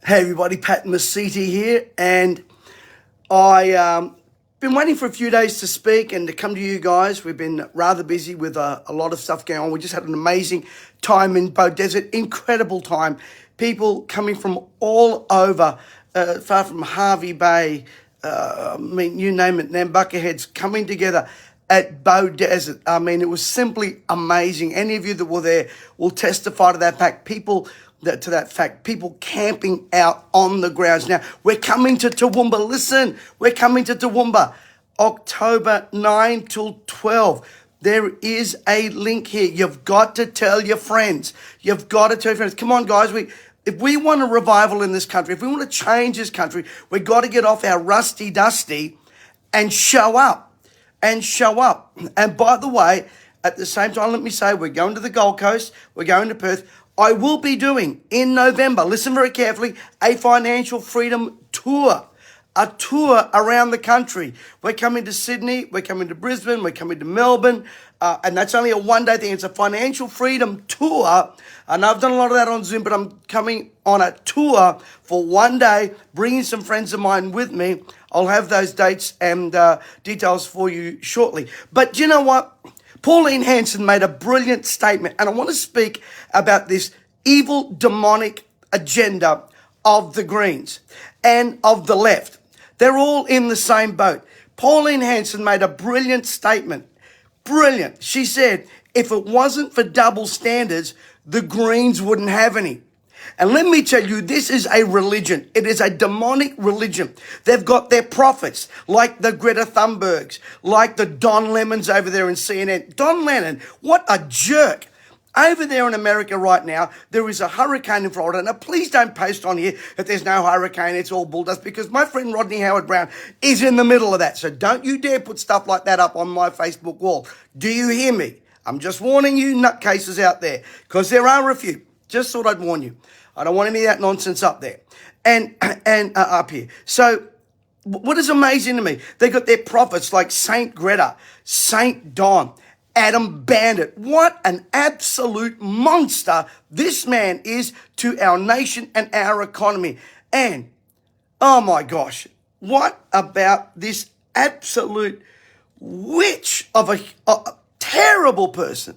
Hey everybody, Pat Mesiti here, and I been waiting for a few days to speak and to come to you guys. We've been rather busy with a lot of stuff going on. We just had an amazing time in Bow Desert, incredible time. People coming from all over, far from Harvey Bay, you name it, Nambucca Heads, coming together at Bow Desert. I mean, it was simply amazing. Any of you that were there will testify to that fact. People camping out on the grounds. Now, we're coming to Toowoomba. Listen, we're coming to Toowoomba, October 9 till 12. There is a link here. You've got to tell your friends. You've got to tell your friends. Come on, guys. If we want a revival in this country, if we want to change this country, we've got to get off our rusty dusty and show up. And by the way, at the same time, let me say, we're going to the Gold Coast. We're going to Perth. I will be doing in November, listen very carefully, a financial freedom tour, a tour around the country. We're coming to Sydney, we're coming to Brisbane, we're coming to Melbourne, and that's only a one-day thing. It's a financial freedom tour, and I've done a lot of that on Zoom, but I'm coming on a tour for one day, bringing some friends of mine with me. I'll have those dates and details for you shortly. But you know what? Pauline Hanson made a brilliant statement, and I want to speak about this evil, demonic agenda of the Greens and of the left. They're all in the same boat. Pauline Hanson made a brilliant statement. Brilliant. She said, if it wasn't for double standards, the Greens wouldn't have any. And let me tell you, this is a religion. It is a demonic religion. They've got their prophets, like the Greta Thunbergs, like the Don Lemons over there in CNN. Don Lennon, what a jerk. Over there in America right now, there is a hurricane in Florida. Now, please don't post on here that there's no hurricane, it's all bull dust, because my friend Rodney Howard-Brown is in the middle of that. So don't you dare put stuff like that up on my Facebook wall. Do you hear me? I'm just warning you nutcases out there, because there are a few. Just thought I'd warn you. I don't want any of that nonsense up there and up here. So what is amazing to me, they got their prophets like Saint Greta, Saint Don, Adam Bandit. What an absolute monster this man is to our nation and our economy. And, oh my gosh, what about this absolute witch of a terrible person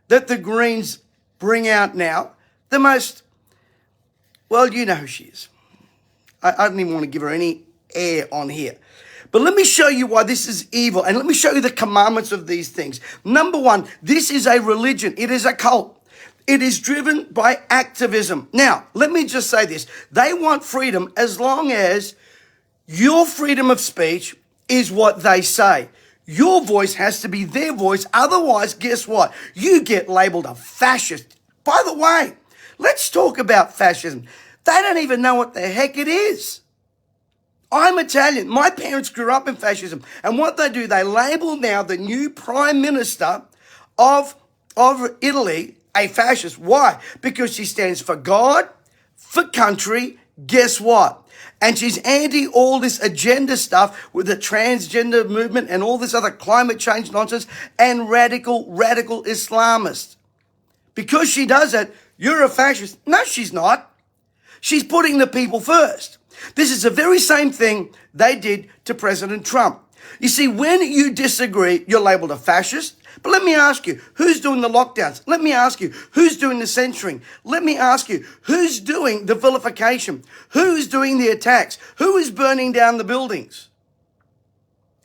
that the Greens bring out now, the most, well, you know who she is. I don't even want to give her any air on here. But let me show you why this is evil, and let me show you the commandments of these things. Number one, this is a religion. It is a cult. It is driven by activism. Now, let me just say this. They want freedom as long as your freedom of speech is what they say. Your voice has to be their voice. Otherwise, guess what? You get labeled a fascist. By the way, let's talk about fascism. They don't even know what the heck it is. I'm Italian. My parents grew up in fascism. And what they do, they label now the new prime minister of Italy a fascist. Why? Because she stands for God, for country. Guess what? And she's anti all this agenda stuff with the transgender movement and all this other climate change nonsense and radical Islamists. Because she does that, you're a fascist. No, she's not. She's putting the people first. This is the very same thing they did to President Trump. You see, when you disagree, you're labeled a fascist. But let me ask you, who's doing the lockdowns? Let me ask you, who's doing the censoring? Let me ask you, who's doing the vilification? Who's doing the attacks? Who is burning down the buildings?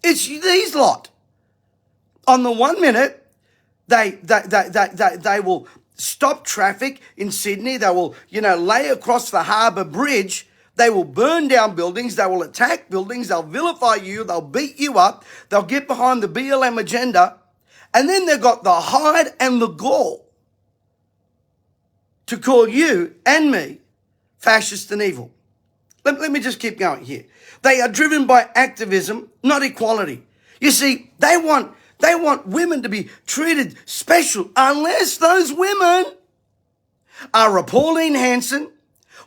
It's these lot. On the 1 minute, they will stop traffic in Sydney. They will, lay across the harbour bridge. They will burn down buildings. They will attack buildings. They'll vilify you. They'll beat you up. They'll get behind the BLM agenda. And then they've got the hide and the gall to call you and me fascist and evil. Let me just keep going here. They are driven by activism, not equality. You see, they want women to be treated special unless those women are a Pauline Hanson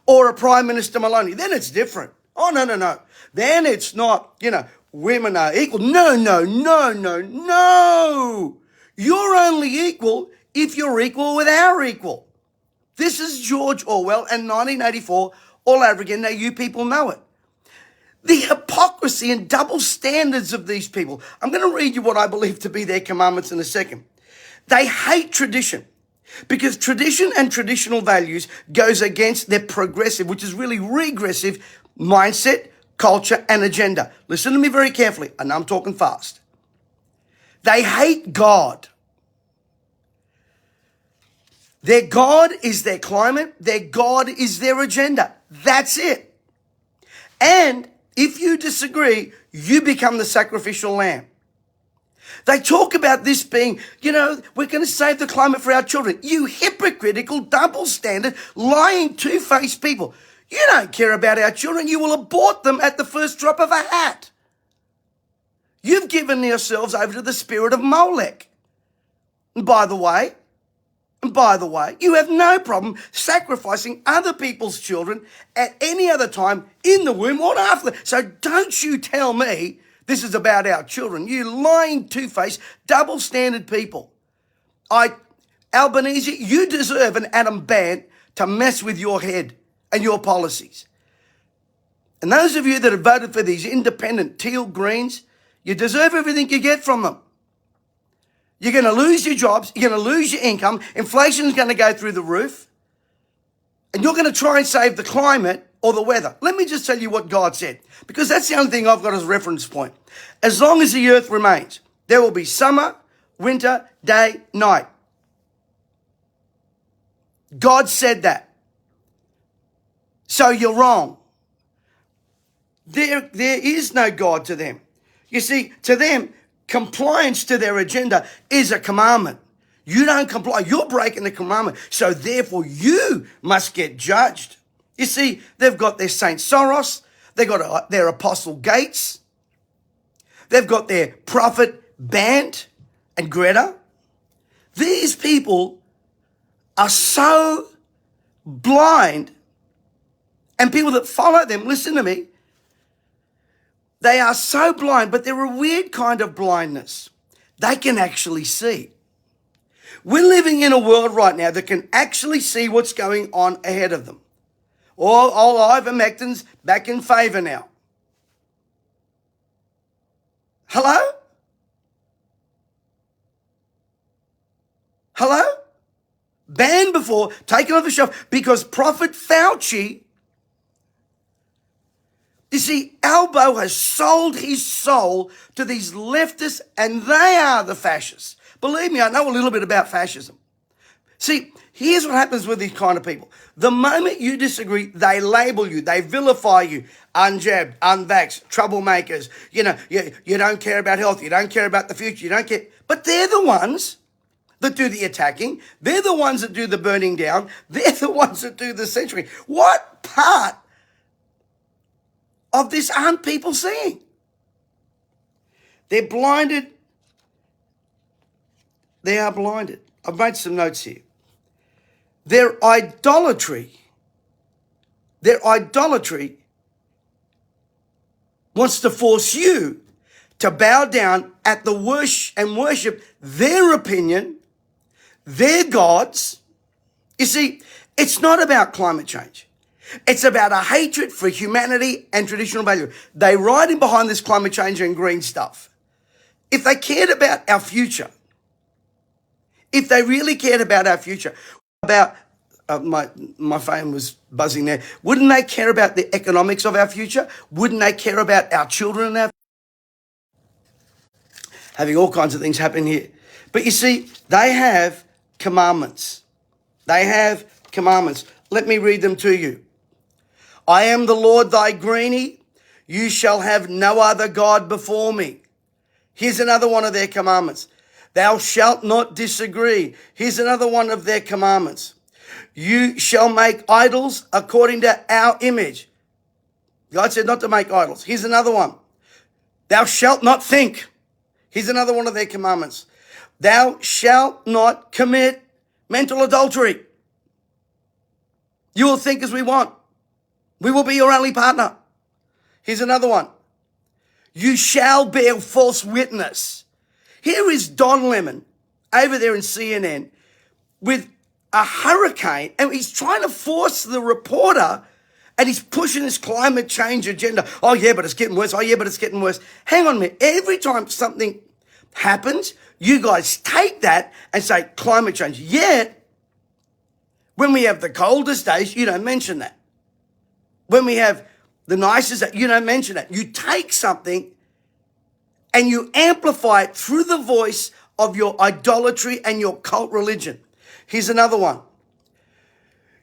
or a Prime Minister Maloney. Then it's different. Oh, no. Then it's not, women are equal. No. You're only equal if you're equal with our equal. This is George Orwell and 1984 all over again. Now you people know it. The hypocrisy and double standards of these people. I'm going to read you what I believe to be their commandments in a second. They hate tradition because tradition and traditional values goes against their progressive, which is really regressive mindset, culture, and agenda. Listen to me very carefully. I know I'm talking fast. They hate God. Their God is their climate. Their God is their agenda. That's it. And if you disagree, you become the sacrificial lamb. They talk about this being, we're going to save the climate for our children. You hypocritical, double standard, lying, two-faced people. You don't care about our children. You will abort them at the first drop of a hat. You've given yourselves over to the spirit of Molech. And by the way, you have no problem sacrificing other people's children at any other time in the womb or after. So don't you tell me this is about our children. You lying, two-faced, double-standard people. Albanese, you deserve an atom ban to mess with your head and your policies. And those of you that have voted for these independent teal greens, you deserve everything you get from them. You're going to lose your jobs. You're going to lose your income. Inflation is going to go through the roof. And you're going to try and save the climate or the weather. Let me just tell you what God said, because that's the only thing I've got as a reference point. As long as the earth remains, there will be summer, winter, day, night. God said that. So you're wrong. There is no God to them. You see, to them, compliance to their agenda is a commandment. You don't comply, you're breaking the commandment. So therefore you must get judged. You see, they've got their Saint Soros, they've got their Apostle Gates, they've got their prophet Bant and Greta. These people are so blind, and people that follow them, listen to me, they are so blind, but they're a weird kind of blindness. They can actually see. We're living in a world right now that can actually see what's going on ahead of them. All ivermectin's back in favor now. Hello? Hello? Banned before, taken off the shelf, because Prophet Fauci, you see, Albo has sold his soul to these leftists, and they are the fascists. Believe me, I know a little bit about fascism. See, here's what happens with these kind of people. The moment you disagree, they label you, they vilify you, unjabbed, unvaxxed, troublemakers. You don't care about health, you don't care about the future, you don't care. But they're the ones that do the attacking. They're the ones that do the burning down. They're the ones that do the censoring. What part of this aren't people seeing? They're blinded. They are blinded. I've made some notes here. Their idolatry wants to force you to bow down at the worship their opinion, their gods. You see, it's not about climate change. It's about a hatred for humanity and traditional value. They ride in behind this climate change and green stuff. If they cared about our future, if they really cared about our future, about my phone was buzzing there, wouldn't they care about the economics of our future? Wouldn't they care about our children and our having all kinds of things happen here? But you see, they have commandments. They have commandments. Let me read them to you. I am the Lord thy greenie. You shall have no other God before me. Here's another one of their commandments. Thou shalt not disagree. Here's another one of their commandments. You shall make idols according to our image. God said not to make idols. Here's another one. Thou shalt not think. Here's another one of their commandments. Thou shalt not commit mental adultery. You will think as we want. We will be your only partner. Here's another one. You shall bear false witness. Here is Don Lemon over there in CNN with a hurricane, and he's trying to force the reporter, and he's pushing this climate change agenda. Oh, yeah, but it's getting worse. Oh, yeah, but it's getting worse. Hang on a minute. Every time something happens, you guys take that and say climate change. Yet, when we have the coldest days, you don't mention that. When we have the nicest days, you don't mention that. You take something and you amplify it through the voice of your idolatry and your cult religion. Here's another one.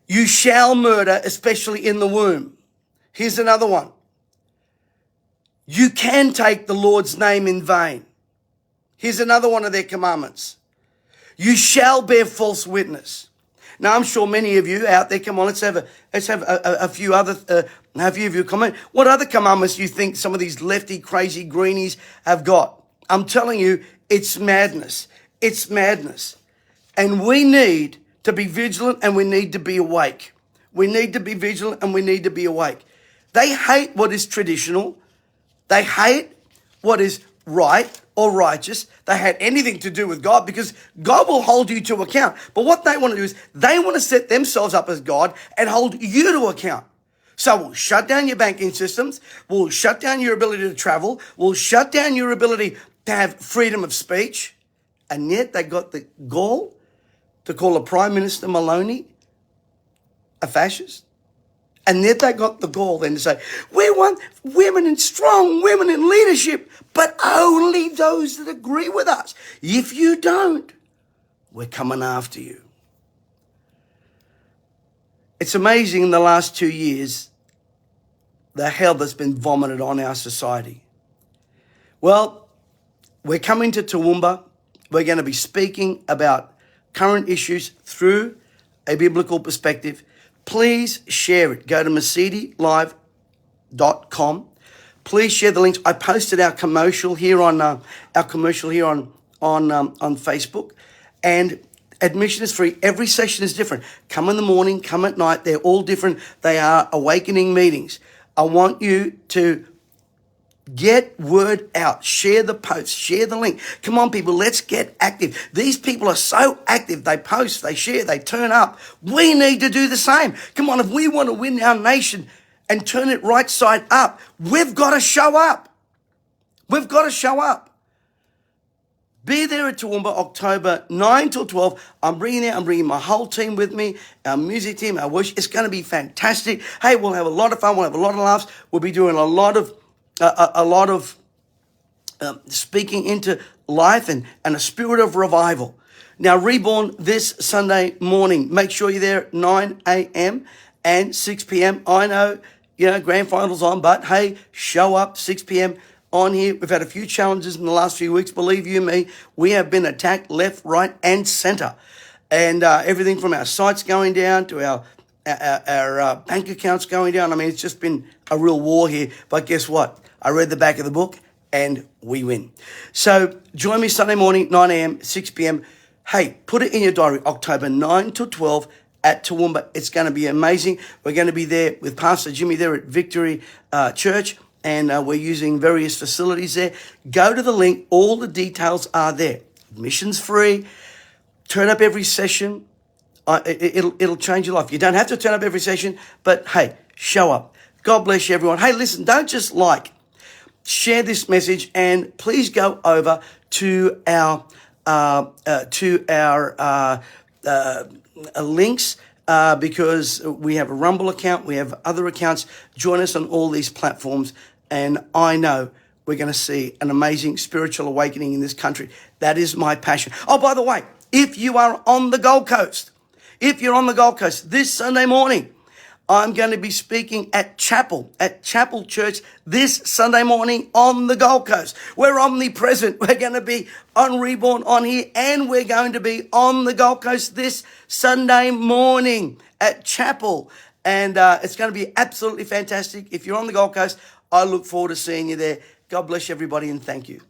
You shall murder, especially in the womb. Here's another one. You can take the Lord's name in vain. Here's another one of their commandments. You shall bear false witness. Now, I'm sure many of you out there, come on, let's have a few of you comment. What other commandments do you think some of these lefty, crazy greenies have got? I'm telling you, it's madness. It's madness. And we need to be vigilant and we need to be awake. We need to be vigilant and we need to be awake. They hate what is traditional. They hate what is right or righteous. They hate anything to do with God because God will hold you to account. But what they want to do is they want to set themselves up as God and hold you to account. So we'll shut down your banking systems. We'll shut down your ability to travel. We'll shut down your ability to have freedom of speech. And yet they got the gall to call a Prime Minister Maloney a fascist. And yet they got the gall then to say, we want women and strong women in leadership, but only those that agree with us. If you don't, we're coming after you. It's amazing in the last 2 years, the hell that's been vomited on our society. Well, we're coming to Toowoomba. We're going to be speaking about current issues through a biblical perspective. Please share it. Go to mesitilive.com. Please share the links. I posted our commercial here on Facebook, and admission is free. Every session is different. Come in the morning, come at night. They're all different. They are awakening meetings. I want you to get word out. Share the post. Share the link. Come on, people. Let's get active. These people are so active. They post, they share, they turn up. We need to do the same. Come on. If we want to win our nation and turn it right side up, we've got to show up. We've got to show up. Be there at Toowoomba, October 9 till 12. I'm bringing my whole team with me, our music team, our worship. It's going to be fantastic. Hey, we'll have a lot of fun. We'll have a lot of laughs. We'll be doing a lot of speaking into life and a spirit of revival. Now, Reborn this Sunday morning. Make sure you're there at 9 a.m. and 6 p.m. I know, grand finals on, but hey, show up 6 p.m. on here. We've had a few challenges in the last few weeks. Believe you me, we have been attacked left, right, and center. And everything from our sites going down to our bank accounts going down. I mean, it's just been a real war here. But guess what? I read the back of the book and we win. So join me Sunday morning, 9 a.m., 6 p.m. Hey, put it in your diary, October 9 to 12 at Toowoomba. It's going to be amazing. We're going to be there with Pastor Jimmy there at Victory Church, and we're using various facilities there. Go to the link. All the details are there. Admission's free. Turn up every session. It'll change your life. You don't have to turn up every session, but hey, show up. God bless you, everyone. Hey, listen, don't just share this message, and please go over to our links because we have a Rumble account, we have other accounts. Join us on all these platforms, and I know we're going to see an amazing spiritual awakening in this country. That is my passion. Oh, by the way, if you are on the Gold Coast, this Sunday morning, I'm going to be speaking at Chapel Church this Sunday morning on the Gold Coast. We're omnipresent. We're going to be on Reborn on here, and we're going to be on the Gold Coast this Sunday morning at Chapel. And it's going to be absolutely fantastic. If you're on the Gold Coast, I look forward to seeing you there. God bless everybody, and thank you.